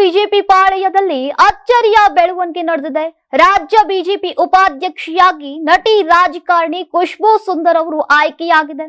BJP ಪಾಳೆಯದಲ್ಲಿ ಅಚ್ಚರಿಯ ಬೆಳವಣಿಗೆ ನಡೆದಿದೆ. ರಾಜ್ಯ ಬಿಜೆಪಿ ಉಪಾಧ್ಯಕ್ಷೆಯಾಗಿ ನಟಿ ರಾಜಕಾರಣಿ ಖುಷ್ಬೂ ಸುಂದರ್ ಅವರು ಆಯ್ಕೆಯಾಗಿದೆ.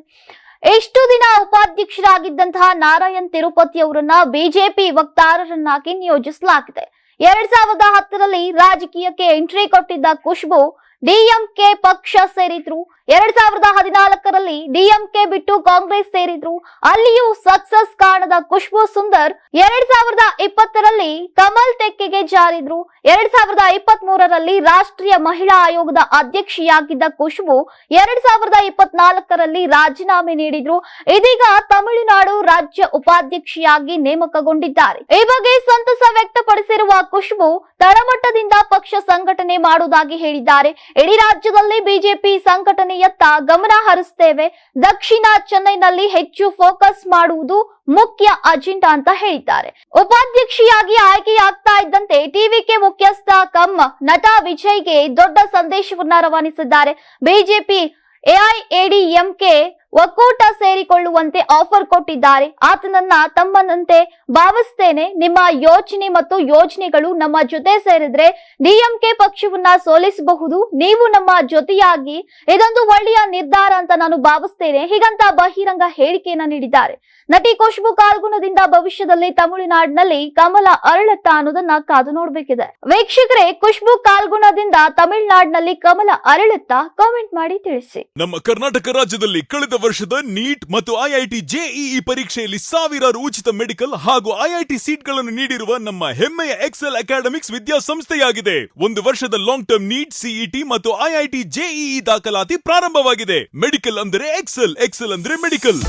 ಎಷ್ಟು ದಿನ ಉಪಾಧ್ಯಕ್ಷರಾಗಿದ್ದಂತಹ ನಾರಾಯಣ್ ತಿರುಪತಿ ಅವರನ್ನ ಬಿಜೆಪಿ ವಕ್ತಾರರನ್ನಾಗಿ ನಿಯೋಜಿಸಲಾಗಿದೆ. 2010ರಲ್ಲಿ ರಾಜಕೀಯಕ್ಕೆ ಎಂಟ್ರಿ ಕೊಟ್ಟಿದ್ದ ಖುಷ್ಬೂ ಡಿಎಂಕೆ ಪಕ್ಷ ಸೇರಿದ್ರು. 2014ರಲ್ಲಿ ಡಿಎಂಕೆ ಬಿಟ್ಟು ಕಾಂಗ್ರೆಸ್ ಸೇರಿದ್ರು. ಅಲ್ಲಿಯೂ ಸಕ್ಸಸ್ ಕಾಣದ ಖುಷ್ಬೂ ಸುಂದರ್ 2020ರಲ್ಲಿ ಕಮಲ್ ತೆಕ್ಕೆಗೆ ಜಾರಿದ್ರು. 2023ರಲ್ಲಿ ರಾಷ್ಟ್ರೀಯ ಮಹಿಳಾ ಆಯೋಗದ ಅಧ್ಯಕ್ಷೆಯಾಗಿದ್ದ ಖುಷ್ಬೂ 2024ರಲ್ಲಿ ರಾಜೀನಾಮೆ ನೀಡಿದ್ರು. ಇದೀಗ ತಮಿಳುನಾಡು ರಾಜ್ಯ ಉಪಾಧ್ಯಕ್ಷೆಯಾಗಿ ನೇಮಕಗೊಂಡಿದ್ದಾರೆ. ಈ ಬಗ್ಗೆ ಸಂತಸ ವ್ಯಕ್ತಪಡಿಸಿರುವ ಖುಷ್ಬೂ ತಳಮಟ್ಟದಿಂದ ಪಕ್ಷ ಸಂಘಟನೆ ಮಾಡುವುದಾಗಿ ಹೇಳಿದ್ದಾರೆ. ಇಡೀ ರಾಜ್ಯದಲ್ಲಿ ಬಿಜೆಪಿ ಸಂಘಟನೆಯತ್ತ ಗಮನ ಹರಿಸುತ್ತೇವೆ. ದಕ್ಷಿಣ ಚೆನ್ನೈನಲ್ಲಿ ಹೆಚ್ಚು ಫೋಕಸ್ ಮಾಡುವುದು ಮುಖ್ಯ ಅಜೆಂಡಾ ಅಂತ ಹೇಳಿದ್ದಾರೆ. ಉಪಾಧ್ಯಕ್ಷೆಯಾಗಿ ಆಯ್ಕೆಯಾಗ್ತಾ ಇದ್ದಂತೆ ಟಿವಿಕೆ ಮುಖ್ಯಸ್ಥ ಕಮ್ ನಟ ವಿಜಯ್ಗೆ ದೊಡ್ಡ ಸಂದೇಶವನ್ನ ರವಾನಿಸಿದ್ದಾರೆ. ಬಿಜೆಪಿ ಎಐಎಡಿಎಂಕೆ ಒಕ್ಕೂಟ ಸೇರಿಕೊಳ್ಳುವಂತೆ ಆಫರ್ ಕೊಟ್ಟಿದ್ದಾರೆ. ಆತನನ್ನ ತಮ್ಮನಂತೆ ಭಾವಿಸ್ತೇನೆ. ನಿಮ್ಮ ಯೋಚನೆ ಮತ್ತು ಯೋಜನೆಗಳು ನಮ್ಮ ಜೊತೆ ಸೇರಿದ್ರೆ ಡಿಎಂಕೆ ಪಕ್ಷವನ್ನ ಸೋಲಿಸಬಹುದು. ನೀವು ನಮ್ಮ ಜೊತೆಯಾಗಿ ಇದೊಂದು ಒಳ್ಳೆಯ ನಿರ್ಧಾರ ಅಂತ ನಾನು ಭಾವಿಸ್ತೇನೆ. ಹೀಗಂತ ಬಹಿರಂಗ ಹೇಳಿಕೆಯನ್ನ ನೀಡಿದ್ದಾರೆ. ನಟಿ ಖುಷ್ಬೂ ಕಾಲ್ಗುಣದಿಂದ ಭವಿಷ್ಯದಲ್ಲಿ ತಮಿಳುನಾಡಿನಲ್ಲಿ ಕಮಲ ಅರಳುತ್ತಾ ಅನ್ನೋದನ್ನ ಕಾದು ನೋಡ್ಬೇಕಿದೆ. ವೀಕ್ಷಕರೇ, ಖುಷ್ಬೂ ಕಾಲ್ಗುಣದಿಂದ ತಮಿಳುನಾಡಿನಲ್ಲಿ ಕಮಲ ಅರಳುತ್ತಾ ಕಾಮೆಂಟ್ ಮಾಡಿ ತಿಳಿಸಿ. ನಮ್ಮ ಕರ್ನಾಟಕ ರಾಜ್ಯದಲ್ಲಿ ಕಳೆದ ವರ್ಷದ ನೀಟ್ ಮತ್ತು ಐಐಟಿ ಜೆಇಇ ಪರೀಕ್ಷೆಯಲ್ಲಿ ಸಾವಿರಾರು ಉಚಿತ ಮೆಡಿಕಲ್ ಹಾಗೂ ಐಐಟಿ ಸೀಟ್ಗಳನ್ನು ನೀಡಿರುವ ನಮ್ಮ ಹೆಮ್ಮೆಯ ಎಕ್ಸೆಲ್ ಅಕಾಡೆಮಿಕ್ಸ್ ವಿದ್ಯಾಸಂಸ್ಥೆಯಾಗಿದೆ. ಒಂದು ವರ್ಷದ ಲಾಂಗ್ ಟರ್ಮ್ ನೀಟ್, ಸಿಇಟಿ ಮತ್ತು ಐಐಟಿ ಜೆಇಇ ದಾಖಲಾತಿ ಪ್ರಾರಂಭವಾಗಿದೆ. ಮೆಡಿಕಲ್ ಅಂದರೆ ಎಕ್ಸೆಲ್, ಎಕ್ಸೆಲ್ ಅಂದ್ರೆ ಮೆಡಿಕಲ್.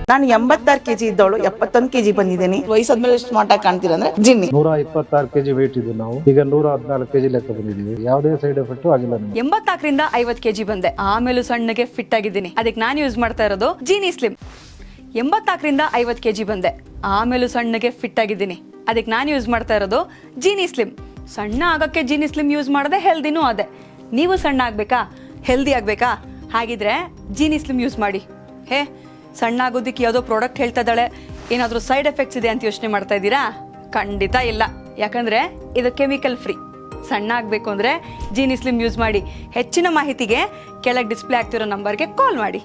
ನಾನು 86 kg ಇದ್ದವಳು 71 kg ಬಂದಿದ್ದೀನಿ. ವಯಸ್ಸಾದ್ಮೇಲೆ ಸ್ಮಾರ್ಟ್ ಆಗಿ ಕಾಣ್ತೀರಾ ಅಂದ್ರೆ ಜಿನ್ನಿ. 126 kg ವೇಟ್ ಇದ್ದು ನಾವು ಈಗ 114 kg ಲೆಕ್ಕ ಬಂದಿದ್ದೀವಿ. ಯಾವುದೇ ಸೈಡ್ ಎಫೆಕ್ಟ್ ಆಗಿಲ್ಲ. 84ರಿಂದ 50 kg ಬಂದೆ. ಆಮೇಲೆ ಸಣ್ಣಗೆ ಫಿಟ್ ಆಗಿದ್ದೀನಿ. ಅದಕ್ಕೆ ನಾನು ಯೂಸ್ ಮಾಡ್ತಾ ಇರೋದು ಜೀನಿ ಸ್ಲಿಮ್. 84ರಿಂದ 50 kg ಬಂದೆ. ಆಮೇಲೆ ಸಣ್ಣಗೆ ಫಿಟ್ ಆಗಿದ್ದೀನಿ. ಅದಕ್ಕೆ ನಾನು ಯೂಸ್ ಮಾಡ್ತಾ ಇರೋದು ಜೀನಿ ಸ್ಲಿಮ್. ಸಣ್ಣ ಆಗಕ್ಕೆ ಜೀನಿ ಸ್ಲಿಮ್ ಯೂಸ್ ಮಾಡದೆ ಹೆಲ್ದಿನೂ ಅದೇ. ನೀವು ಸಣ್ಣ ಆಗ್ಬೇಕಾ, ಹೆಲ್ದಿ ಆಗ್ಬೇಕಾ? ಹಾಗಿದ್ರೆ ಜೀನಿ ಸ್ಲಿಮ್ ಯೂಸ್ ಮಾಡಿ. ಸಣ್ಣ ಆಗೋದಕ್ಕೆ ಯಾವುದೋ ಪ್ರಾಡಕ್ಟ್ ಹೇಳ್ತಾ ಇದ್ದಾಳೆ, ಏನಾದರೂ ಸೈಡ್ ಎಫೆಕ್ಟ್ಸ್ ಇದೆ ಅಂತ ಯೋಚನೆ ಮಾಡ್ತಾ ಇದ್ದೀರಾ? ಖಂಡಿತ ಇಲ್ಲ. ಯಾಕಂದ್ರೆ ಇದು ಕೆಮಿಕಲ್ ಫ್ರೀ. ಸಣ್ಣ ಆಗಬೇಕು ಅಂದ್ರೆ ಜೀನಿ ಸ್ಲಿಮ್ ಯೂಸ್ ಮಾಡಿ. ಹೆಚ್ಚಿನ ಮಾಹಿತಿಗೆ ಕೆಳಗೆ ಡಿಸ್ಪ್ಲೇ ಆಗ್ತಿರೋ ನಂಬರ್ಗೆ ಕಾಲ್ ಮಾಡಿ.